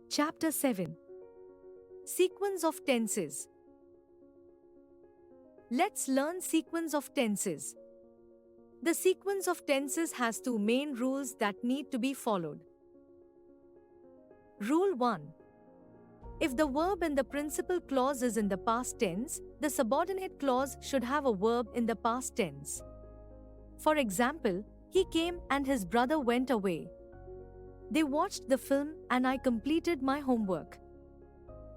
Chapter 7. Sequence of tenses. Let's learn sequence of tenses. The sequence of tenses has two main rules that need to be followed. Rule 1. If the verb in the principal clause is in the past tense, the subordinate clause should have a verb in the past tense. For example, he came and his brother went away. They watched the film and I completed my homework.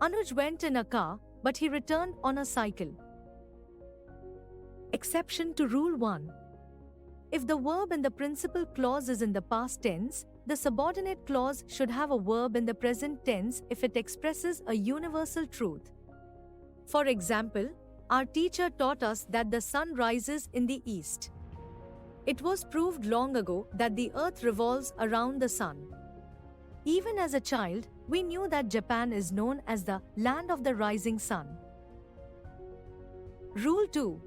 Anuj went in a car, but he returned on a cycle. Exception to Rule 1. If the verb in the principal clause is in the past tense, the subordinate clause should have a verb in the present tense if it expresses a universal truth. For example, our teacher taught us that the sun rises in the east. It was proved long ago that the earth revolves around the sun. Even as a child, we knew that Japan is known as the land of the rising sun. Rule 2.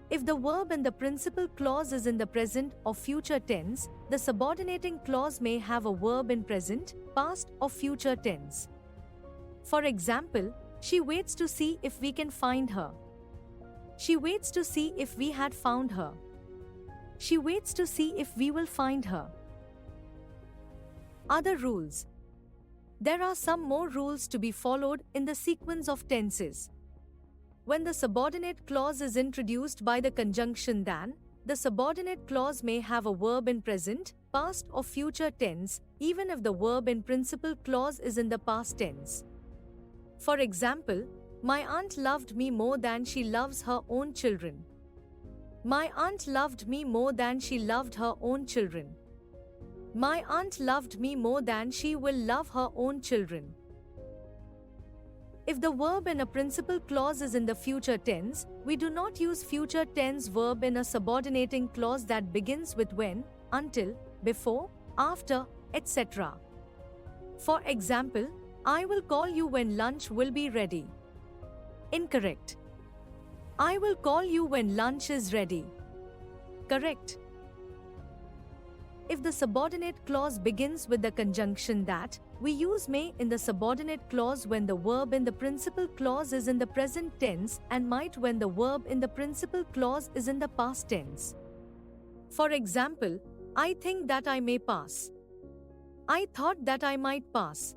If the verb in the principal clause is in the present or future tense, the subordinating clause may have a verb in present, past, or future tense. For example, she waits to see if we can find her. She waits to see if we had found her. She waits to see if we will find her. Other rules. There are some more rules to be followed in the sequence of tenses. When the subordinate clause is introduced by the conjunction than, the subordinate clause may have a verb in present, past, or future tense, even if the verb in principal clause is in the past tense. For example, my aunt loved me more than she loves her own children. My aunt loved me more than she loved her own children. My aunt loved me more than she will love her own children. If the verb in a principal clause is in the future tense, we do not use future tense verb in a subordinating clause that begins with when, until, before, after, etc. For example, I will call you when lunch will be ready. Incorrect. I will call you when lunch is ready. Correct. If the subordinate clause begins with the conjunction that, we use may in the subordinate clause when the verb in the principal clause is in the present tense and might when the verb in the principal clause is in the past tense. For example, I think that I may pass. I thought that I might pass.